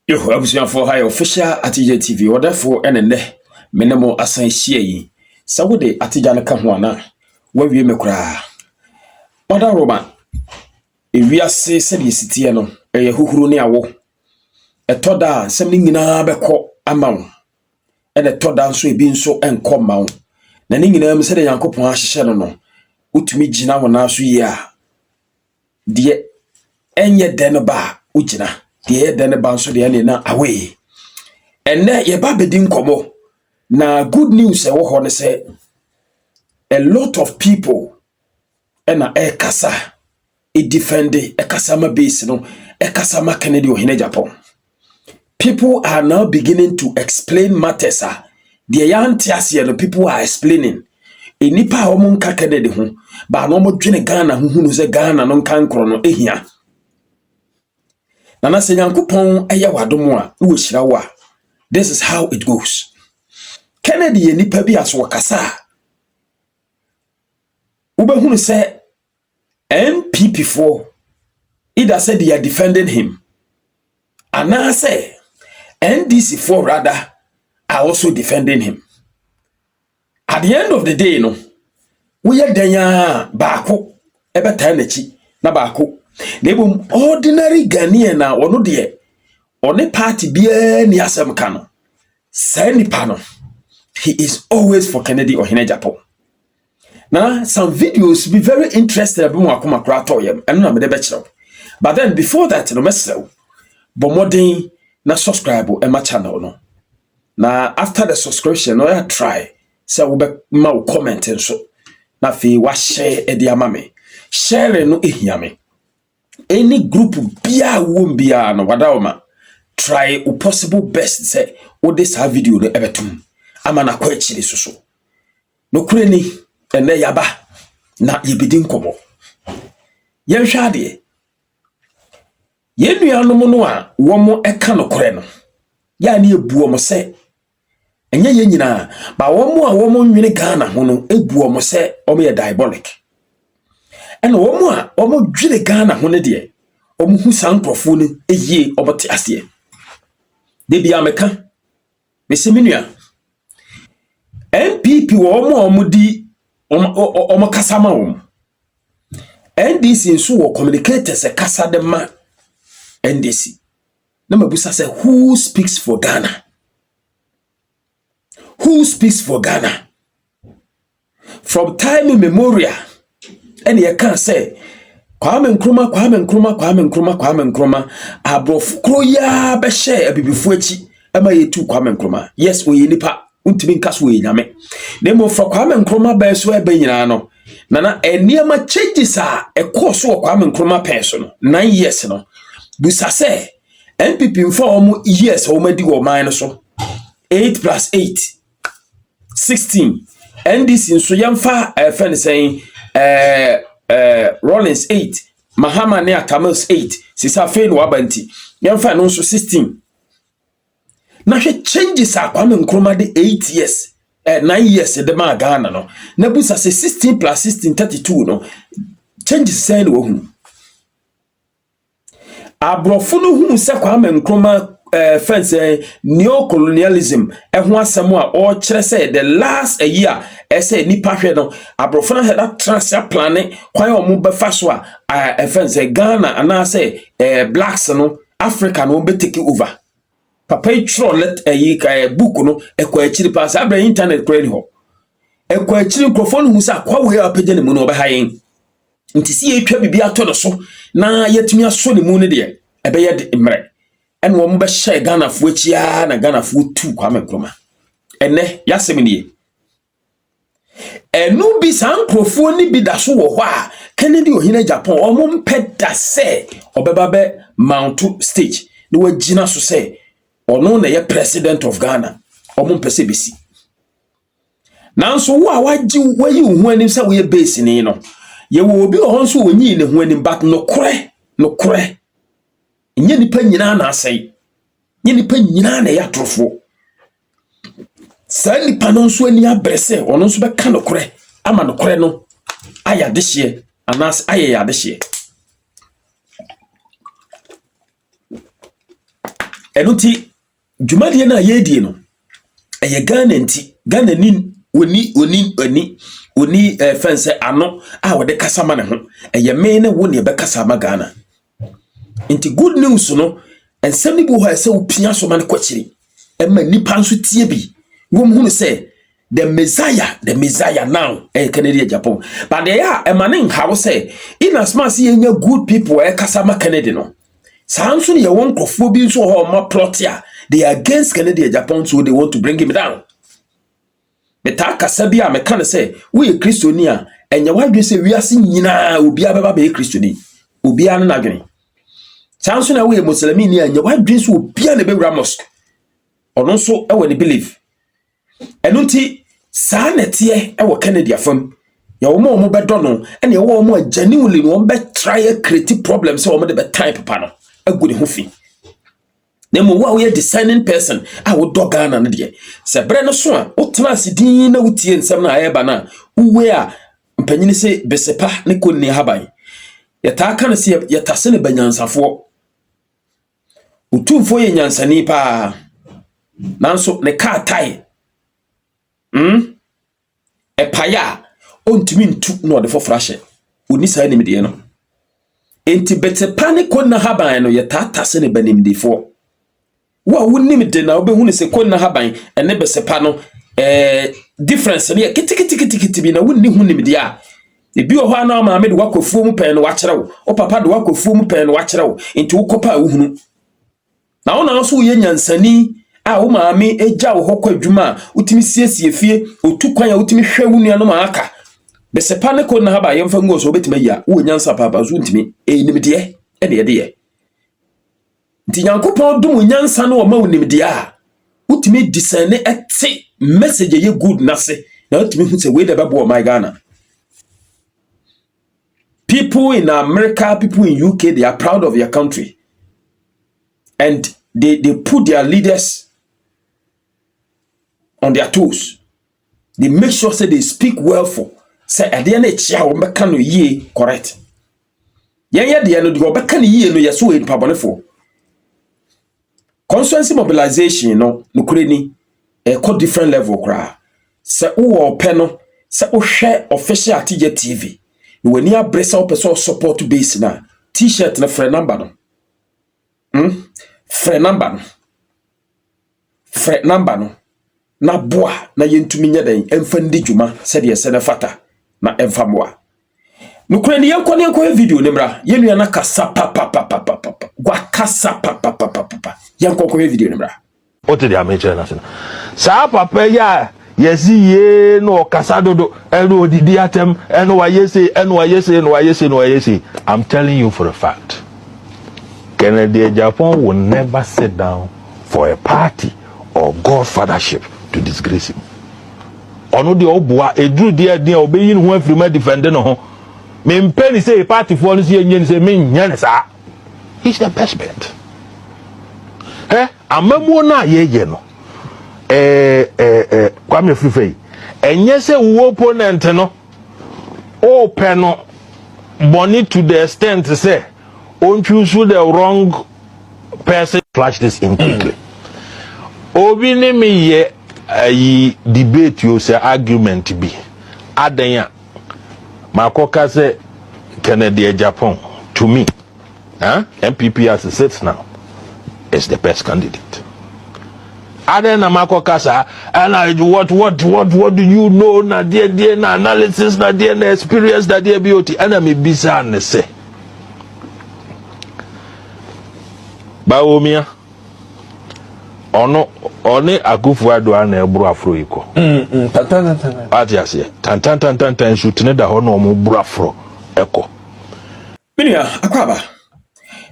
Yo, abusuafo for high official Atija TV. Wonderful enene menemo asan hie yi. Sawode Atija na ka ho ana. Wawie mekura. Oda Roma. Ewiase se de sitie no, eye huhuru ne awo. Etoda nsem ni nyina beko amawo. Ene toda nso ebi nso enko mawo. Na ni nyina se de Yankopon ahyehye no no. Utumi gina wona so yi a. De enye den ba ugina. De den ba nso de na away. Enne ye ba bedin komo. Na good news e wo ho ne say a lot of people ena kasa defend kasa ma base no kasa ma Kennedy ohene Japan. People are now beginning to explain matters. The yantiasia no people are explaining. Enipa omo nka Kennedy ho ba no mo dwene Ghana ho hunu se Ghana no nka nkro no ehia. Na se Yankopon eye wadom a wo hyira wo a. This is how it goes. Kennedy enipa bi aso kasa. Ubehunu say NPP4 either said they are defending him. And now say NDC4 rather are also defending him. At the end of the day, no, we are denya bako ebe tanechi na bako. Nebum ordinary Ghanaian na ono de one party bia ni asem kano. Say pano. He is always for Kennedy or Ohene Japan. Now, some videos be very interested about what come across toyem and no me de betro. But then before that, no mesel, but more than na subscribe to my channel no. Now after the subscription, no try say we be ma comment and so. Na fi wa share e dia mame. Share no ehia me. Any group bia wo bia no wadaoma. Try o possible best say o this video no ebetum. Ama na kwa chiri so. No kure ni ene yaba na yebidin komo. Yen hwade. Yen nuanom no a womo eka no kore no. Ya na ebuo mo se enye ye nyina ba womo a womo nwene Ghana ho no ebuo mo se omo ye diabolic. Ena womo a womo dwine Ghana ho ne de omo hu sankrofo no eyie obote ase. De bia meka meseminua NPP womo di omo kasama wom. NDC nso wo communicators e kasa de ma NDC. Na mabusa say who speaks for Ghana? Who speaks for Ghana? From time immemorial, and you can say Kwame Nkrumah abrof kroya be share abibifu achi ama yetu Kwame Nkrumah. Yes, we nipa untimi nkaso we nyame. Nemo for Kwame Nkrumah ba so e ba nyina no. Nana eniema changes a e course wo Kwame Nkrumah person no 9 years no. Busa say NPP mfa omo years o madi wo man so 8 plus 8 16. NDC nso yamfa friend saying Rollins 8, Mahama ne Atamils 8, sisa fe no wabanti yamfa no nso 16. Na hwe changes a Kwame Nkrumah de 8 years 9 years de ma Ghana no na busa say 16 plus 16 32 no changes say no hu abrofo no hu se Kwame Nkrumah fence neo-colonialism ho asem a o kire say the last a year say nipa hwe no abrofo no had transfer plan kwan o mo befa so a fence Ghana ana say blacks no Africa no be take over. Papa itro let book no ekwa achiri pass abra internet kwani ho ekwa achiri microphone hu sa kwa we apagye ne mu no be hayen nti si etwa bibia to no so na yetumi aso ne mu ne de ebe ye de mre en wo mo be share Ghana fu achia na Ghana fu tu Kwame Nkrumah ene yasem ne enu bi san microphone ni bi da so wo ho a Kennedy Ohene Japan o mo mpeda se obeba be mount stage no wagina so se ono na ye president of Ghana omo mpese besi nanso wo a waji wayi hu anim se wo ye base ni no ye wo obi o nso wonyi ne hu anim but no kore nye nipa nyina na asai nye nipa nyina na ya trofo sa nipa no nso ani abrese ono nso be ka no kore ama no kore no aya de hye anas aya ya de hye Enuti dwumadie na yedie no eye Ghana nti Ghana ni oni fense ano a wode kasa ma ne ho eye me ne wo ne be kasa ma Ghana nti good news no ensem ni bo ho ese opia so ma ne kwachiri ema nipa nso tie bi wo hunu say the Messiah now Kennedy Japan but they are emaning how say in as much as you good people kasa ma Kennedy no sanso ne ye won krofo bi nso ho ma plot ya they are against Kennedy Japan so they want to bring him down. Meta kasa bia me kan say we Christiani a enya wadwe say wiase nyina obi ababa be Christiani obi an na dwene sanso na we Muslim ni enya wadwe so obi an be wura mosque ono so e we believe enunti saa netie e wo Kennedy afam ya wo mo bedo no ene ye wo mo genuinely no be try create problems so wo de be type pa no agu ne ho fi. Nemo wa we discerning person a wo dogana no de se bre no so a wo tena asidin na wutie nsem na ayeba na uwe a mpanyini se besepa ne konni haban yeta aka no se yetase ne banyansafo utumfo ye nyansani pa nanso ne ka tai epaya ontimi ntu no de fofrahye oni sa nimde no enti betepa ne konna haban no yeta ne banimdefo wa wonim de na obehunu se konna haban ene besepa no difference ne kitikiti bi na wonni hunim de a ebi o ho ana ma me de wakofuo mu pen no wakyerɛw o papa de wakofuo mu pen no wakyerɛw enti wo kopa wohunu na wona so ye nyansani a wo maame eja wo hokɔ adwuma utimi siesie fie otu kwan a utimi hwɛ wo nua no ma aka besepa ne konna haban yemfa ngo so obetimi ya wo nyansa papa so ntimi nimde de nti Nyankopɔn dum nyansa no ma wonimde a utimi discern ete message ye good nase na utimi hu se we da babo my Ghana. People in America, people in UK, they are proud of their country and they put their leaders on their toes. They make sure say they speak well for say at the end chia wo beka no ye correct yen de no de wo beka no ye no yeso we pabone for constituency mobilization no nukureni called different level kra se wo pe no se wo hwe official atije TV no wani abresa wo person support base na t-shirt na frɛ number no frɛ number no na boa na yentumi nya den emfa ndi dwuma se de se na fata na emfa moa nukureni yankɔ video nemra yenua na kasa papa gwa kasa papa yankɔ video nemra what did I mention national sa papa ya yesi ye no kasa dodo eno odidi atem eno wayese I'm telling you for a fact Kennedy Japan will never sit down for a party or godfathership to disgrace him ono de oboa edru de obeyin ho afirima defend no ho me mpeni say party for no say nyen say me nya ne sa he's the best bet amamu na ye no kwame frifei enye say wo opponent no o pe no money to the extent to say on choose the wrong person flash this in quickly obi ne me ye ayi debate yo say argument bi adanya makoka say Kennedy Japan to me MPP as it sits now is the best candidate adena makoka sa and what do you know na there na analysis na there na experience na there beauty and me bisa ne say Baomia ono one Akufo-Addo na ebru afro iko tantan shutine da ho na omo bru afro eko minua akwaba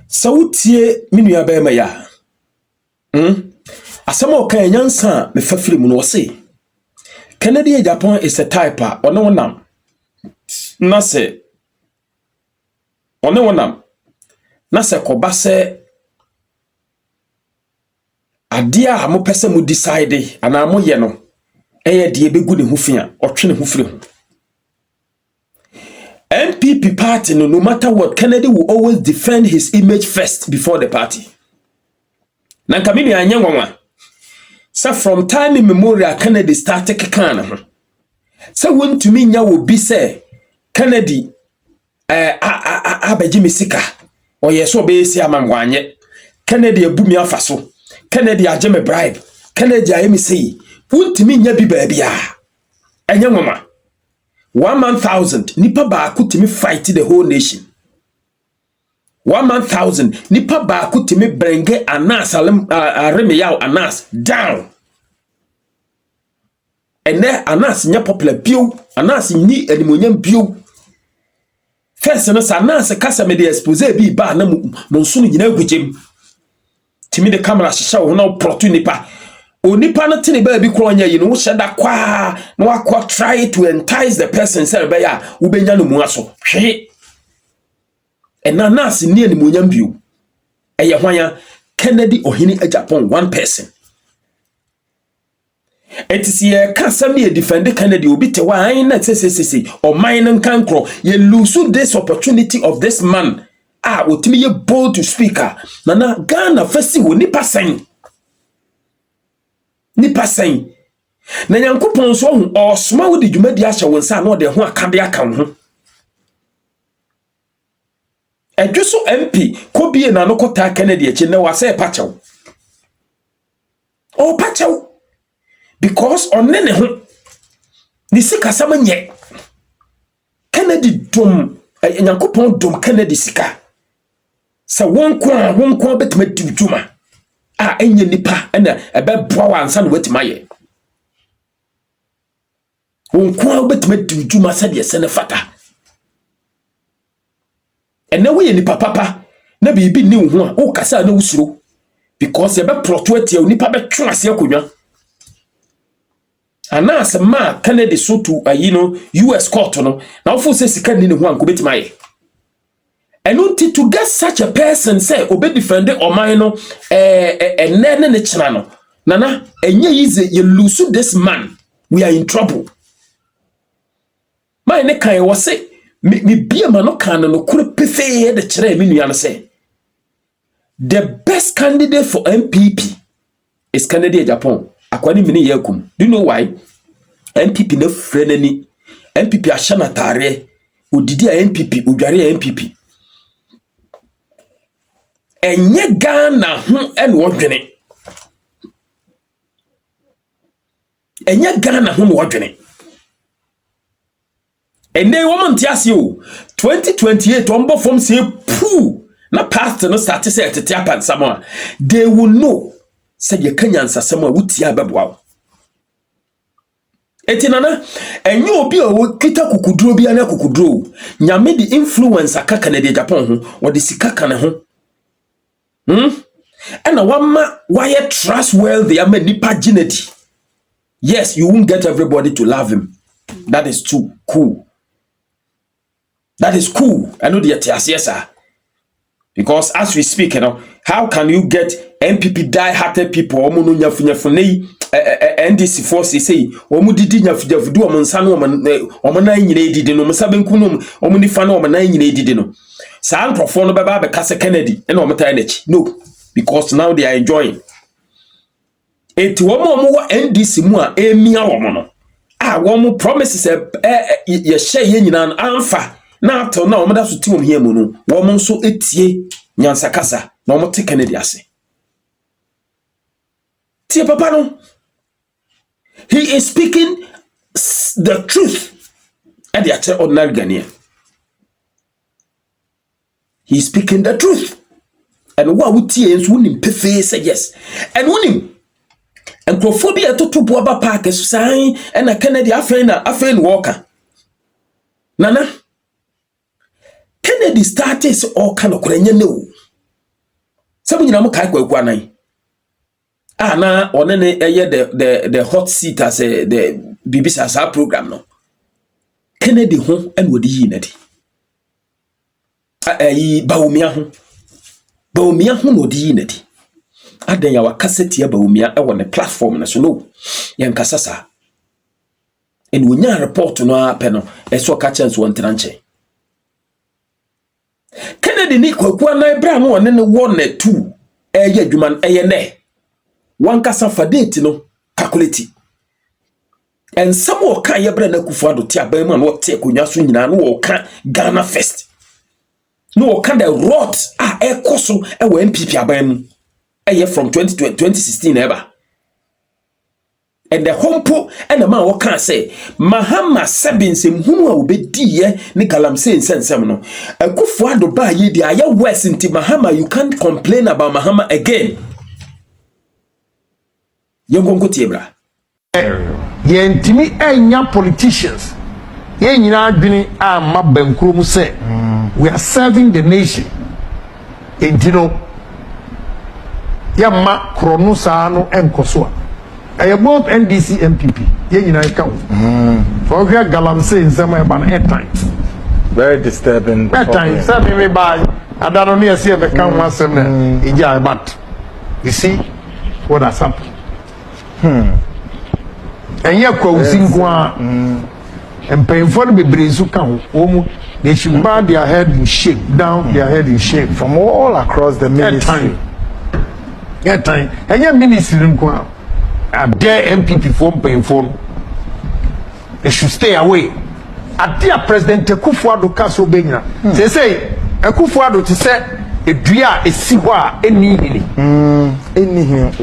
sautie minua ba ma ya asemo kan nyansa me fafiri mu no se Kennedy Japan is a type a one wonam na se one wonam na se koba se adia a mo pese mo decide ana mo ye no eye de begu ne ho fia otwe ne ho firi ho MPP party no matter what Kennedy will always defend his image first before the party na nka me anya nwanwa sa from time immemorial Kennedy started kekana ho sa wontumi nya wo bi se Kennedy abaji misika oye so be esi amamwanye Kennedy abumi afaso Kennedy aje me bribe Kennedy ayemi sei wontumi nya bi ba bia anya nwanwa 1,000 nipa ba akutimi fight the whole nation 1,000 nipa ba akutimi brenge Anas Aremiyaw Anas down ene Anas nya popular bio Anas ni animonyam bio first no sa Anas kasa me de expose bi ba na monso no nyina gujem timi de camera hyehyɛ wo na proto nipa onipa no tene ba bi kro nya yi no wo hyɛda kwa na wakɔ try to entice the person say be ya wo benya no mu aso hwe ena Anas ni animonyam bio eye hwan Kennedy ohini Japan one person. It is ye kasam ye defend Kennedy obi te wa an na sesesese o mine nkankro ye lose this opportunity of this man otimi ye bold to speaker na Ghana fesi wo nipa sen na Nyankopon so hu o soma wo di dwumadi ahye wo nsa na o de ho akade aka ho edweso MP ko bie na no kota Kennedy echi na wase pachew o pachew because onene ho ni sika sama nye Kennedy dom Nyankopon dom Kennedy sika sa wonkwa betima di dwuma enye nipa na ebe boa wansa na wetima ye wonkwa betima di dwuma sa de se ne fata ene we ye nipa papa na bibi ni wo ho o kasa na usuro because ebe proto atia nipa be twa ase akonwa Anas ma Kennedy so to US court no na ofo se sika ni ne ho anko betima ye eno to get such a person say obe defend oman no ene ne china no nana enye yize you lose this man we are in trouble my ne kan wo se me bia ma no kan no kuro pefe de kire me nua no say the best candidate for MPP is Kennedy Japan akwani mini yakum. Do you know why? MPP na frenani MPP ashana tare odidi a MPP odware MPP enye Ghana ho ene wodwene enye Ghana ho no wodwene ene womanti ase o 2028 ombo form say pu na past no start say tete apan samo they will know say ye kanyansa samo wuti abeboa etinana enye obi o kita kukuduro bi ana kukuduro nyame di influencer kaka na de Japan ho wode sikaka ne ho and why trustworthy ama nipa ginety. Yes, you won't get everybody to love him. That is too cool. That is cool. I know the yes, because as we speak, how can you get MPP die-hearted people? NDC forces say, didi nyafudu omunsano omana nyine didi no musabenku no omunifa no omana nyine didi no. Sa ankrofo no beba be kase Kennedy na omata enechi. No, because now they are enjoying. Eti womo wo NDC mu a emia womo no. Womo promises ye share ye nyina anfa na ato na omada so tim hia mu no. Womo nso etie nyansakasa na omo te Kennedy ase. Tie papa no. He is speaking the truth. And the ordinary Ghanaian. He is speaking the truth. And what would he win say yes. And win him. And crophobia to Boaba Park is sign and a Kennedy a Walker. Nana Kennedy started all kind of no. Some you na onene the hot seat as the BBC as our program no Kennedy ho and wodi yi nadi Bawumia ho no di yi nadi adan ya wakaseti ya Bawumia e won the platform na so no yen kasasa en wonya report no apɛ no eso ka chance won tranche Kennedy ni kwakua na bra no onene won na 2 eye adwuma eye ne wankasa fa date no calculate and some o kan ye bra na Akufo-Addo ti aban mu na o te akonwa so nyina no o kan Ghana first no o kan the rot ekoso e wa MPP aban mu eye from 2016 ever. And the hompo and the man what can say Mahama Sabins in whom will be dear Nicolam saying sensem no Akufo-Addo ba ye dia ya west into Mahama. You can't complain about Mahama again. Yongongo tiebra ye ntimi enya politicians ye nyina adwene amma bankuro mu say we are serving the nation entino ya ma krono saa no enkoso a both NDC MPP ye nyina ka for we galamsey nsema e ba na time Very disturbing. That time say me by adano ne ase e be kan wasem na ija but you see what has happened. And yet, and painful be breezu can they should bow their head in shape, down their head in shape From all across the ministry. That time. And your ministry at their MPP form painful. They should stay away. At dear President Akufo-Addo Castle Benya. They say Akufo-Addo to say a dria is siwa any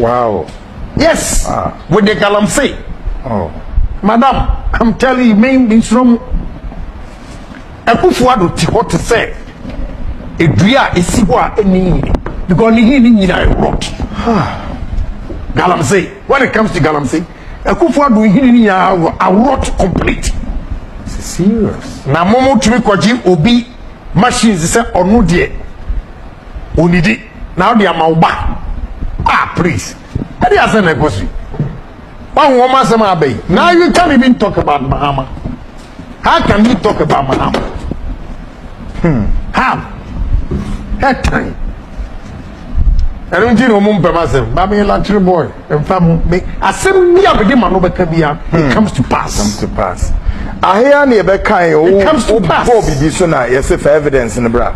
Wow. yes, with the galamsey. Oh. Madam, I'm telling you, main means from Akufo-Addo to what to say. A dria is siwa any because he need a rot. Galamsey. When it comes to galamsey, Akufo-Addo he need a rot complete. It's serious. Na momo to me kwaji obi machines say onu de onidi now they are mauba please I didn't ask any question. One woman say my baby. Now you can't even talk about Mahama. How can you talk about Mahama? How? That time. I don't know mum myself. But me luxury boy. And family. I say me a big man over it comes to pass. Comes to pass. I hear near it comes to pass. Yes, for evidence in the bra.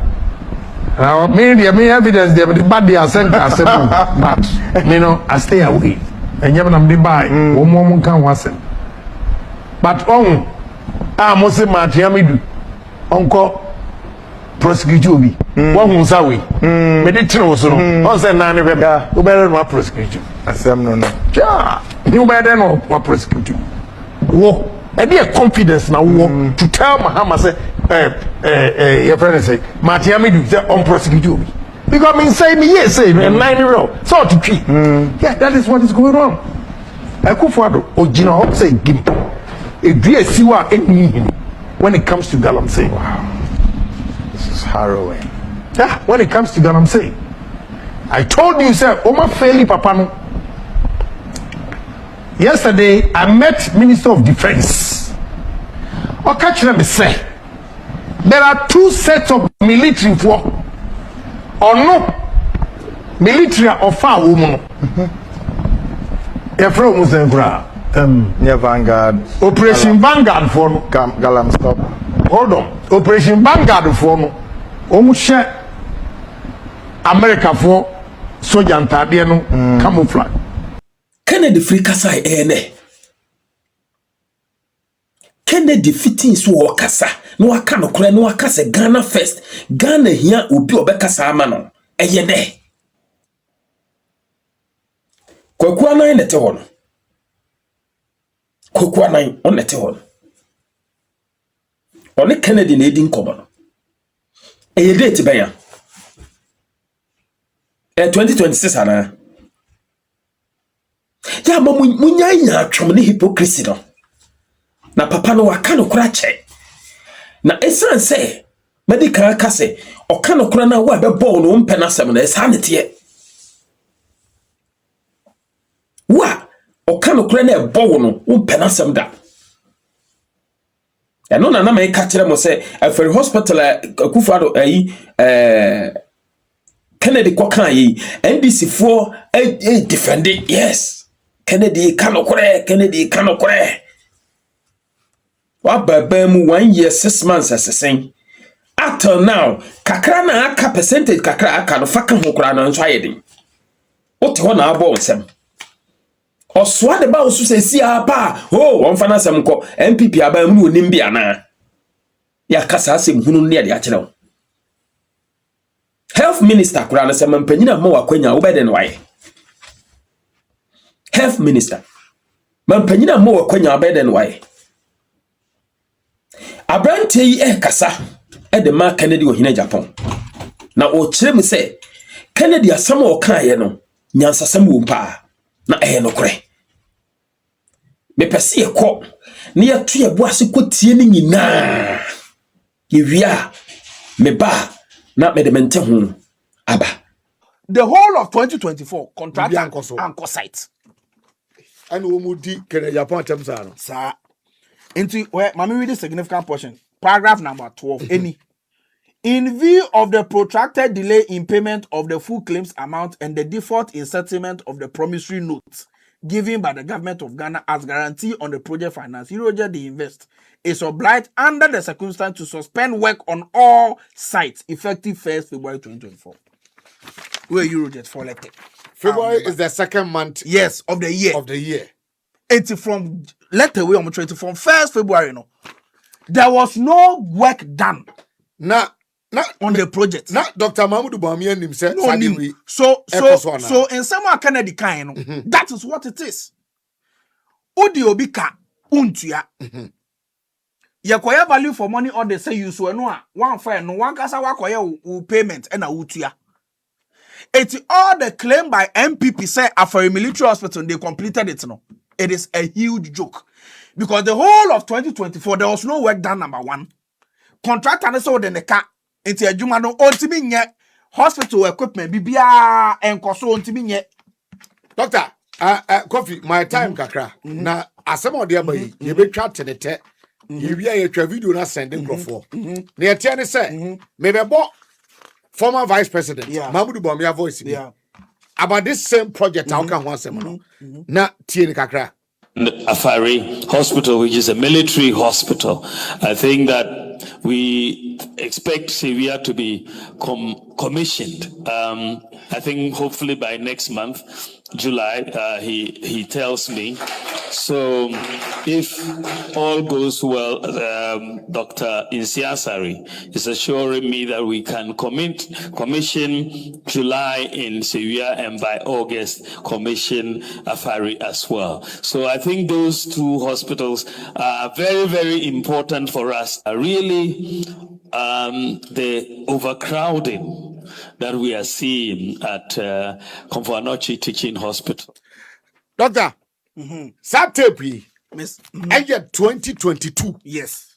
Now, me evidence there, but they are sent as but you know, I stay away. And you have to buy one woman can was but I must say, my Tiamidu, Uncle prosecute me. One who's away. Medicine was on say nine of them. You better not prosecute you. I say, no. Yeah, you better not prosecute you. Walk. And be a confidence now to tell Mahama say, your friend say, Matiamidu say unprosecute me. Because me say me yes say and 9-year-old. So to treat. Yeah, that is what is going on. Akufo-Addo Ojina Hop say give a dear siwa any when it comes to galamsey. Wow. This is harrowing. Yeah, when it comes to galamsey. I told you, sir, Oma Feli Papano. Yesterday, I met Minister of Defense. Okachina me say, there are two sets of military for or no military of far woman. You're from Musenkura. Near Vanguard. Operation Vanguard for no. Galam stop. Hold on. Operation Vanguard for no. Omushe America for soldier and no camouflage. Kennedy free kasa ene Kennedy fitting so wakasa no aka no kora no aka se Ghana first Ghana hia obi obekasa ama no eye ne Kwaku anan nete ho no Kwaku anan on nete ho no One Kennedy na edi nkomo no eye date ben ya 2026 ana ya ma munya nya atwom ne hypocrisy no na papa no waka no kura che na esan se medical aka se oka no kura na wa be ball no mpe na sem na esan nete wa oka no kura na ball no mpe na sem da eno na me ka kire mo se aferi hospital Akufo-Addo Kennedy kwakan yi NDC for defend it yes Kennedy kanokore wa baba mu 1 year 6 months asesen until now kakra na aka percentage kakra aka no faka ho kra no nso ayedin Ote ho na abo nsem. Oswa de ba osu se si apa. Oh, wonfa na sem ko MPP aba mu onim bia na. Ya kasa asem hunu ne de a kire wo. Health minister kura na sem mpanyina ma wakwanya wo beden waye. Health minister. Mampanyina ma wakwanya wo beden waye. Abrante yi kasa de ma Kennedy ohina Japan. Na o kire mu se Kennedy asam o kan ye no nyansasam wo mpa na no kore. Me pese ye ko na ye to ye bo ase kotie ni nyina. Ye wia me ba na me de mente ho aba. The whole of 2024 contract anchor site. And we mudi Kennedy Japan temsa no. Sir. Into where Mami read the significant portion. Paragraph number 12. Any. In view of the protracted delay in payment of the full claims amount and the default in settlement of the promissory notes given by the government of Ghana as guarantee on the project finance, Eurojet the Invest is obliged under the circumstance to suspend work on all sites effective 1st February 2024. Where Eurojet for elected. February is the second month. Yes, of the year. Of the year. It's from let away on the 20 from 1st February. No, there was no work done. Now on the project. Now Dr. Mahmoud Bamian himself. No, so in some Kennedy kind, that is what it is. Udi obika untuya. Yakoya value for money or they say you so no one fire no one kasa wakoya payment and a utuya. It's all the claim by MPP say after a military hospital they completed it no. It is a huge joke because the whole of 2024 there was no work done. Number one, contractor so the car into a juma no ontimi nye hospital equipment bibia enkoso ontimi nye. Doctor, coffee my time kakra na asem ode abayi ye betwa tenete ye wia ye twa video na sending crofo na ye tie ne say me bebo former vice president Mahmoud Bawumia voice about this same project how can one asem no na tie ne kakra. Afari Hospital, which is a military hospital. I think that we expect Sevilla to be commissioned. I think hopefully by next month, July, he tells me. So if all goes well, Dr. Insiasari is assuring me that we can commission July in Sevilla and by August commission Afari as well. So I think those two hospitals are very, very important for us. Really, the overcrowding that we are seeing at Komfo Anokye Teaching Hospital. Doctor, tape Miss 2022. Yes.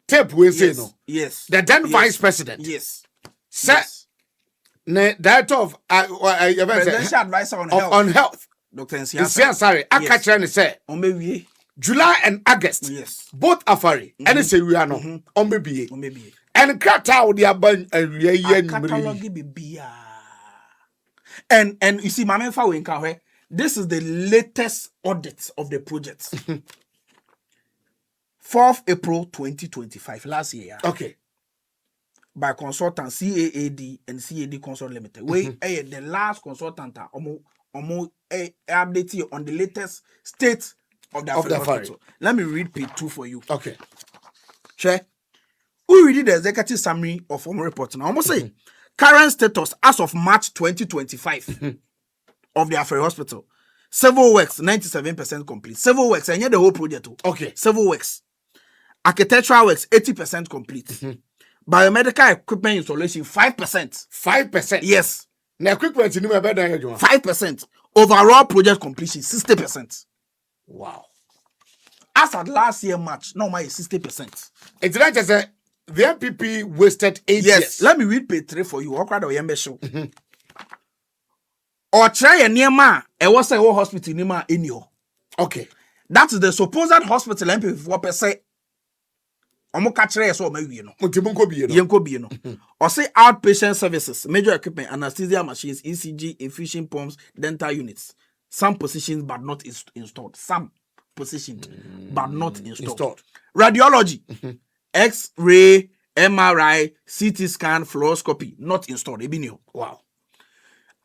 Tape we say no. Yes. The then vice president. Yes. Sir, director of presidential advisor on health. Dr. Insiasari, Akachane say July and August. Yes. Both Afari and say we are no on BBA. And Krata would be and you see, Mama Fawe, this is the latest audit of the project. 4th April 2025, last year. Okay. By consultant CAAD and CAD Consult Limited. We the last consultant update you on the latest state of the hospital. Let me read page 2 for you. Okay. Sure. We read the executive summary of former report now. Almost say current status as of March 2025 of the Afari Hospital. Civil works 97% complete. Civil works and the whole project. Okay. Civil works. Architectural works 80% complete. Biomedical equipment installation 5%. 5%. Yes. Now equipment in 5%. Overall project completion 60%. Wow. As at last year March, now my 60%. It's not just a the MPP wasted 8 years. Let me read page 3 for you. Show. Or try a near ma, a was a hospital near in you. Okay. That is the supposed hospital MPP for per se. Omo catch so maybe no. Yenko be no. Or say outpatient services, major equipment, anesthesia machines, ECG, infusion pumps, dental units. Some positions but not installed. Some positioned but not installed. Radiology. X-ray, MRI, CT scan, fluoroscopy, not installed. Wow.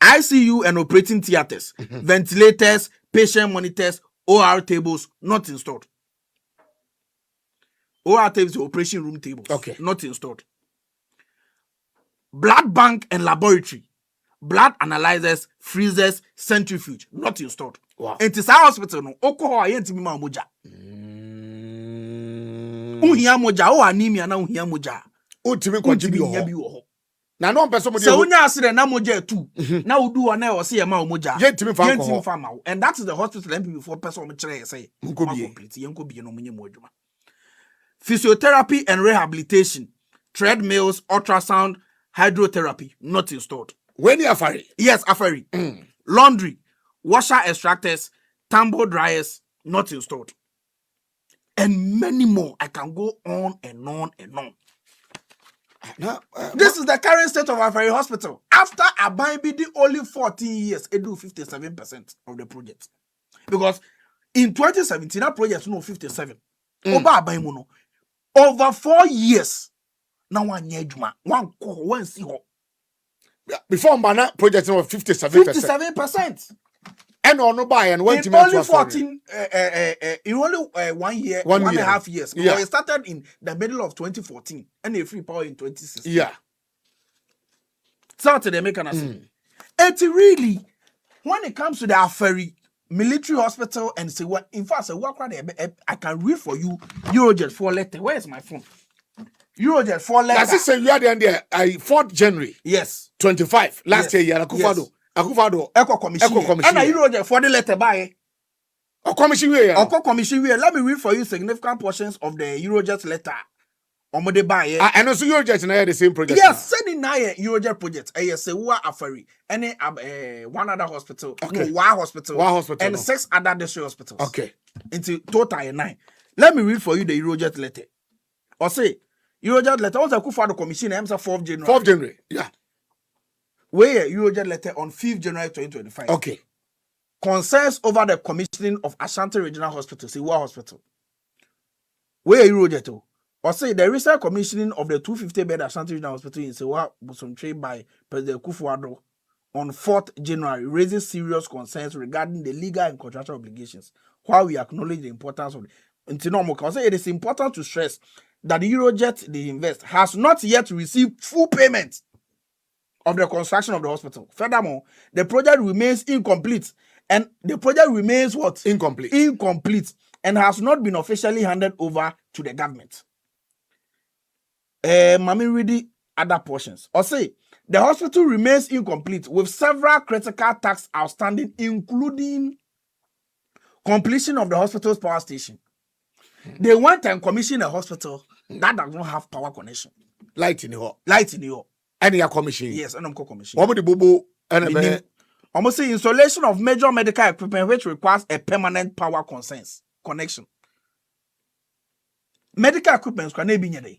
ICU and operating theaters, ventilators, patient monitors, OR tables not installed. OR tables, operation room tables, Okay. not installed. Blood bank and laboratory, blood analyzers, freezers, centrifuge, not installed. Wow. And it's our hospital no. Oko ho ayenti mi ma moja. Uhia moja o anemia na uhia moja. Ultimate contribute. Na no person so unya asire na moja tu. Na udu wa na o se ma moja. Yentimi fa ma. And that is the hospital MP before person me kire say. Complete. Yenko bi no munye mo adwuma. Physiotherapy and rehabilitation, treadmills, ultrasound, hydrotherapy not installed. When you afari? Yes, afari. Laundry, washer extractors, tumble dryers not installed. And many more. I can go on and on and on. This is the current state of Afari Hospital. After Abai the only 14 years, it do 57% of the project. Because in 2017, that project no 57. Over Abai Muno. Over 4 years. Now one year juma. One see ho. Before Mana project was 57%. 57%. And on no buy and in only 14 in only 1 year, 1.5 years. Yeah. It started in the middle of 2014 and a free power in 2016. Yeah. So they make an assessment. It's really when it comes to the Afari military hospital and say what in fact I can read for you Eurojet 4 letter. Where is my phone? Eurojet 4 letter. That's it, say you are there 4th January. Yes. 25 last year Akufado. Eco commission. And I Eurojet 4 the letter by commission here. Commission here. Let me read for you significant portions of the Eurojet letter. Omode buy and also Eurojet na the same project. Yes, sending now Eurojet project. Say what Afari any one other hospital. Okay. No, one hospital. And 6 other district hospitals. Okay. Into total 9. Let me read for you the Eurojet letter. Or say Eurojet letter was a Kufado commission 4th January. 4th January. Yeah. Where Eurojet letter on 5th January 2025. Okay. Concerns over the commissioning of Ashanti Regional Hospital, Siwa Hospital. Where Eurojet or say the recent commissioning of the 250-bed Ashanti Regional Hospital in Siwa Busomtre by President Kufuor on 4th January raises serious concerns regarding the legal and contractual obligations. While we acknowledge the importance of it is important to stress that the Eurojet they invest has not yet received full payment of the construction of the hospital. Furthermore, the project remains incomplete. And the project remains what? Incomplete. And has not been officially handed over to the government. Mami read the other portions. Or say, the hospital remains incomplete with several critical tasks outstanding, including completion of the hospital's power station. They went and commissioned a hospital that does not have power connection. Light in the hall. And your commission. Yes, and I'm commission. What the bobo and almost say installation of major medical equipment which requires a permanent power connection. Medical equipment can be near.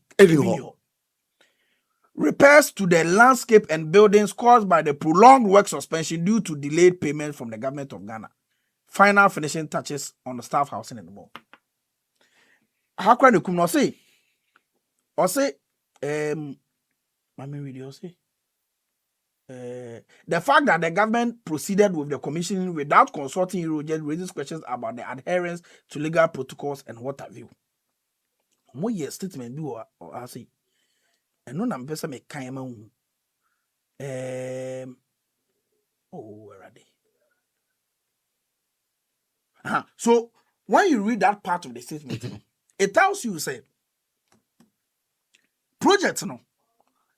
Repairs to the landscape and buildings caused by the prolonged work suspension due to delayed payment from the government of Ghana. Final finishing touches on the staff housing and more. How can you come now say? Or say, the fact that the government proceeded with the commissioning without consulting Eurojet raises questions about the adherence to legal protocols and what have you. More year statement do or I say, and no number some kind of where are they? So when you read that part of the statement, it tells you say projects no,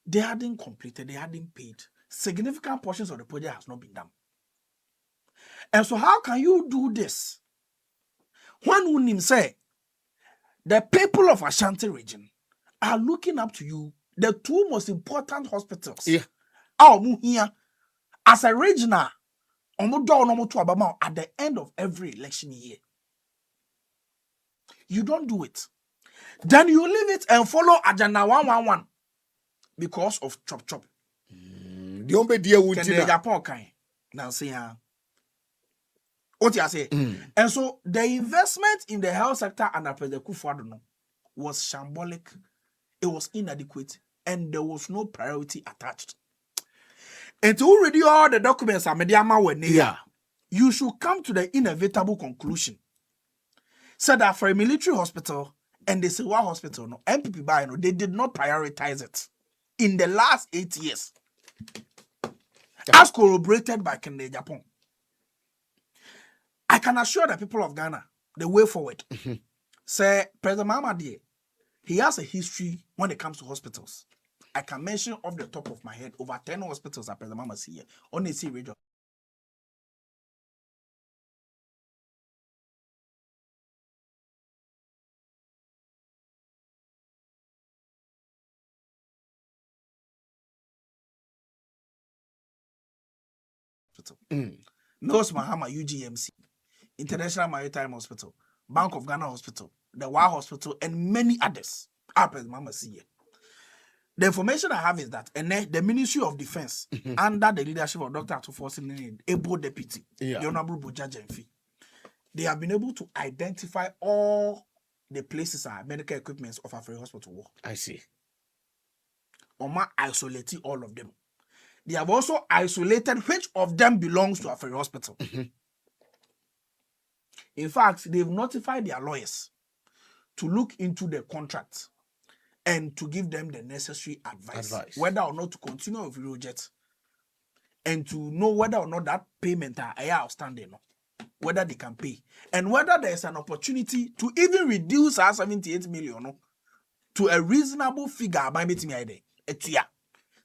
they hadn't completed, they hadn't paid. Significant portions of the project has not been done. And so how can you do this? When Unim say the people of Ashanti region are looking up to you, the 2 most important hospitals. Yeah. Here as a regional at the end of every election year. You don't do it. Then you leave it and follow Agenda 111 because of chop. The only deal with Japan kind. Now say what you say. And so the investment in the health sector under President Kufuor was shambolic, it was inadequate, and there was no priority attached. And to already all the documents are mediama when Yeah. you should come to the inevitable conclusion. Said that for a military hospital and the Sewa hospital, no MPP by no, they did not prioritize it in the last 8 years. As corroborated by Kende Japan. I can assure the people of Ghana the way forward. Say President Mamadi, he has a history when it comes to hospitals. I can mention off the top of my head over 10 hospitals that President Mama see here on the sea region. Nose Mahama UGMC, International Maritime Hospital, Bank of Ghana Hospital, the Wa Hospital, and many others. President Mama see here. The information I have is that the Ministry of Defense, under the leadership of Dr. Atufosin, able deputy, the Honorable Boja Jemfi, they have been able to identify all the places are medical equipments of Afri Hospital. I see. Oma isolated all of them. They have also isolated which of them belongs to Afri Hospital. In fact, they've notified their lawyers to look into the contract and to give them the necessary advice. Whether or not to continue with Eurojet, and to know whether or not that payment are outstanding, whether they can pay, and whether there's an opportunity to even reduce our 78 million to a reasonable figure by meeting me.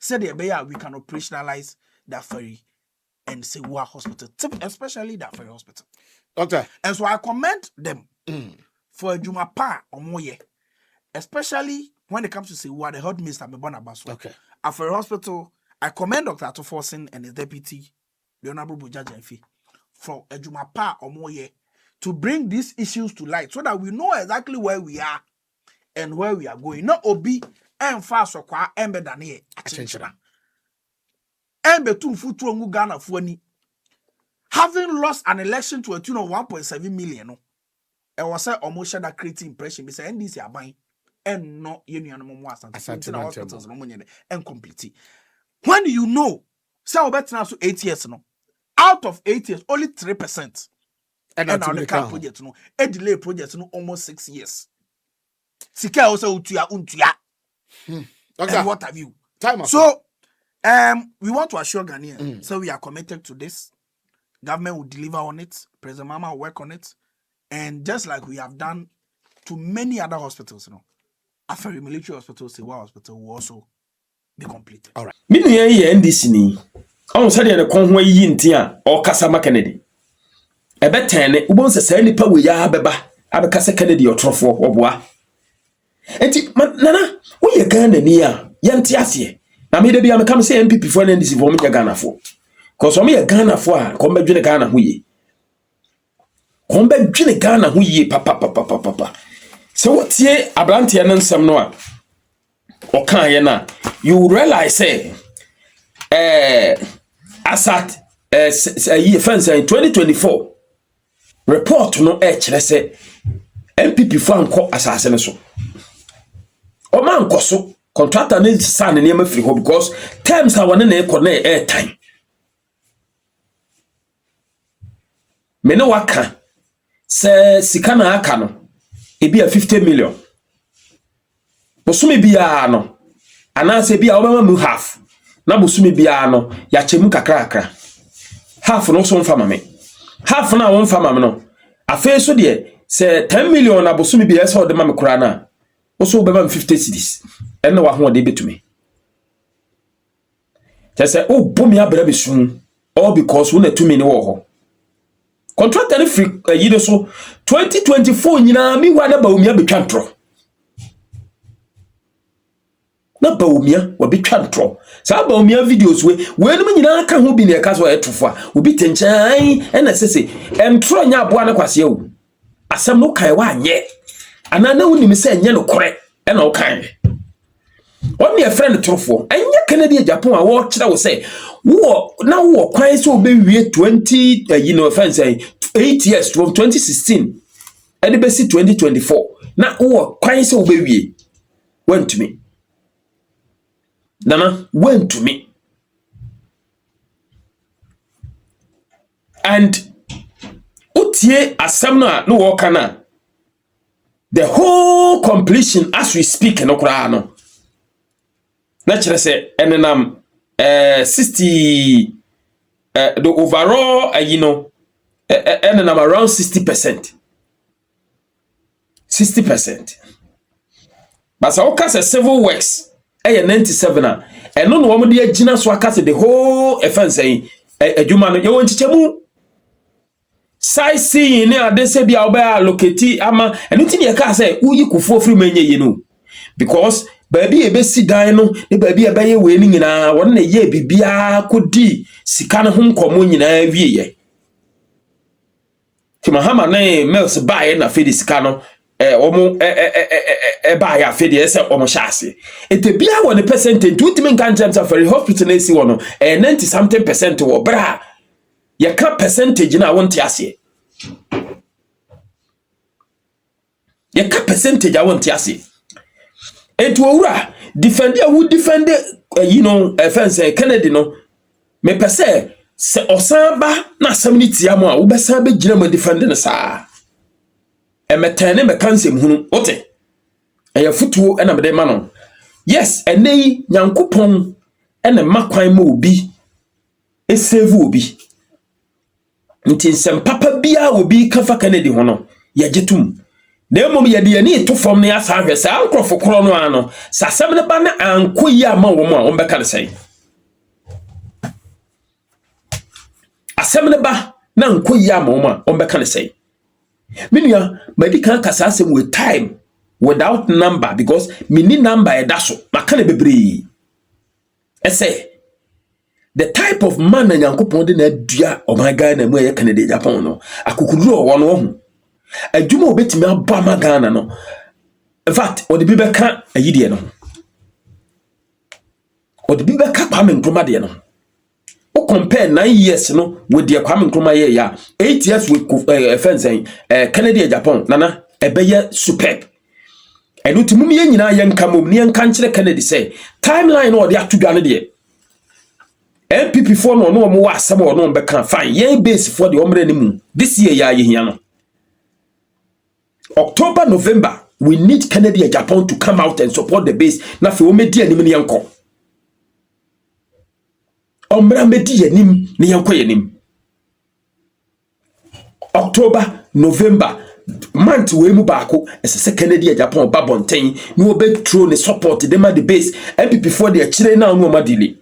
Said we can operationalize that ferry and say we are hospital, especially that ferry hospital. Doctor. And so I commend them for a Jumapa or more, especially when it comes to say what the health minister Mebona Basso. Okay. For a hospital, I commend Dr. Atufosin and his deputy, the Honorable Boja Jemfi, for a Jumapa or more to bring these issues to light so that we know exactly where we are and where we are going. Not obi and fast or qua embe danie attention. Embe tu futu ngu Ghana fuani. Having lost an election to a tune of 1.7 million, I was say almost share that creative impression. Be say NDC are buying and not union more hospitals and completely. When you know, say about now 8 years no, out of 8 years, only 3%. And now the car project no, a delay project no almost 6 years. Sika also untuya. And what have you? So, we want to assure Ghanaians, so we are committed to this. Government will deliver on it. President Mama will work on it. And just like we have done to many other hospitals, after the military hospital, Sewa Hospital will also be completed. All right. Minu ye NDC ni. On said the konho yi ntia or Kasama Kennedy. Ebe tene ubon se nipa we ya beba abekase Kennedy otrofo oboa. Enti nana wo ye Ghana ni a yente ase. Na me de bia me kam say MPP for NDC for me Ghana for. Cause some ye Ghana for a come be dwene Ghana ho ye. Come be dwene Ghana ho ye papa. So what ye abrantia no nsem no a okan ye na you realize say asat year fence in 2024 report no kire say MPP for anko asase ne so o man ko so contractor ne san ne ma free ho because terms are one na e ko na air time me no waka say sika na aka no e bia 50 million bosumi bia no anase bia obama mu half na bosumi bia no ya chemu kakra half no so mfa mame half na won mfa mame no afi so de say 10 million na bosumi bia so de mame kura na so obama 50 cedis en na wa ho de betumi say oh bomi abra besun all because we na tumi ne wo ho contract any free yide so 2024 nyina mi wa na ba omia betwa ntro na ba omia wa betwa ntro sa ba omia videos we no nyina aka ho bi na eka so etofo a obi tenchan na sese entro nya aboa na kwase o asem no kai wa anye ana na woni mi se anye no kore na o kan on your friend trofo enye Canada Japan a wo kira wo say wo na wo kwan so be wie 20 fence 8 years from 2016 and be 2024 na wo kwan so be wie went to me nana went to me And utie asem no work na the whole completion as we speak no kura no na kire se enenam 60 the overall enenam around 60%. 60%. But so okay civil works 97 a eno no wo de agina so aka the whole offense adwuma no ye won chichemu sightseeing ne ade se bia oba allocate ama eno ti ne ka say uyi kufuo free manye ye no because baabi e be si dan no ne baabi e be ye we ni nyina won na ye bibia kodi sika ne ho nkomo nyina wie ye ti mahama na mails buy na fe di sika no omo ba ya fe di ese omo shaase ete bia won percentage ultimate kan terms of very hospital na si wono 90 something percent wo bra ye ka percentage na wonte ase ye ka percentage a wonte ase etu owura defender who defend offense Kennedy no me pese se osamba na asem tia mo a wo besa be gina mo defend no saa emetene me kansem hunu ote eye futuo na me de ma no yes enei nyankopon ene makwan ma obi esave obi nti nsem papa bia obi kafa Kennedy ho no ye getum na emom ye de ani to fom ne asa hwese ankrofo kro no ano sasem ne ba na ankoyi ama wo mo a wo beka ne sei asem ne ba na ankoyi ama wo mo a wo beka ne sei minua medical kasa asem with time without number because mini number e daso maka ne bebre ese the type of man na Nyankopon de na adua o my God na mu ye Canada Japan no akukuduro wo no ho adwuma obetimi aba magana no in fact odi bi beka ayide no odi bi beka Kwame Nkrumah de no o compare 9 years no with the Kwame Nkrumah ye ya 8 years with offense Canada Japan nana ebeye superb enu timum ye nyina ye nkamom ne nka nkire Canada say timeline no odi atudwa no de MPP for no mo wa asem no beka fine ye base for the omre ni mu this year ya ye hia no October, November, we need Canada and Japan to come out and support the base. Na fe o medi anim ne yanko. Omra medi anim ne yanko yanim. October, November, month we mu baako ese Canada and Japan ba bonten no be throw ne support dem at the base. MPP for the chire na no ma delay.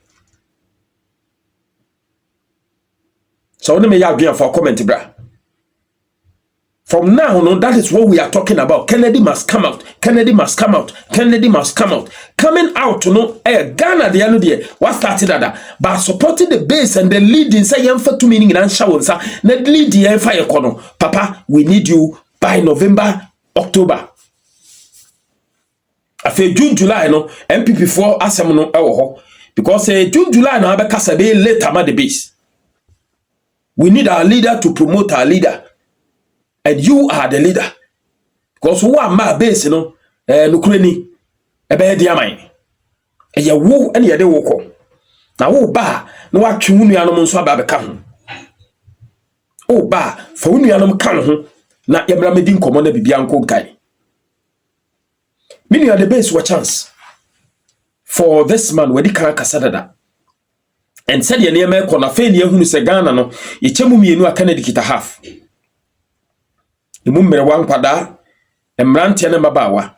So no me ya adwen for comment bra. From now on, that is what we are talking about. Kennedy must come out. Kennedy must come out. Kennedy must come out. Coming out, Ghana the end there. What started that? By supporting the base and the leading, say for 2 meaning and shower, sir. Net lead the fire corner. Papa, we need you by November, October. After June, July, no MPP for Asamono Ewo because June, July, no Abekasabe later at the base. We need our leader to promote our leader. And you are the leader. Because who are my base, Nukreni, ebe diamine. And ya woo and ya de woko. Now, oh, ba, no, what you no so about the come. Oh, ba, for unianum can, not Yamramedin common be bianco guy. Meaning the base were chance for this man where the Casada. And said your near me corner failure who is a Ghana no, ye chemumi no a Kennedy kita half. Imumere wankwada emrantie ne mabawa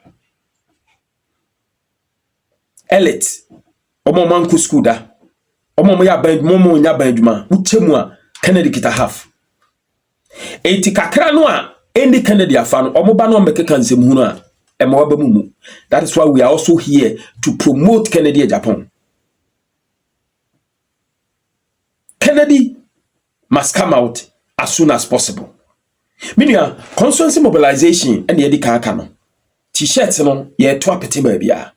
elite omo manku school da omo ya ban momo nya ban djuma uchemu a Kennedy kita half enti kakra no a endi Kennedy afa no omo ba no mekeka nsem hunu a ema ba mumu. That is why we are also here to promote Kennedy Japan. Kennedy must come out as soon as possible. Minia constituency mobilization and the kaka no t-shirts no ye to apete ba bia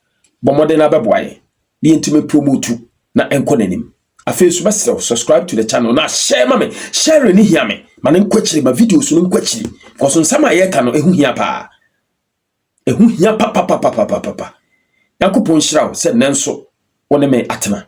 bomode na beboaye the intime promote na enko nanim afi so bese subscribe to the channel na share ma me share ni hia me ma ne nkwachiri ma videos no nkwachiri because nsama ye ka no ehu hia pa papa yakopon shiraw se nenso wona me atena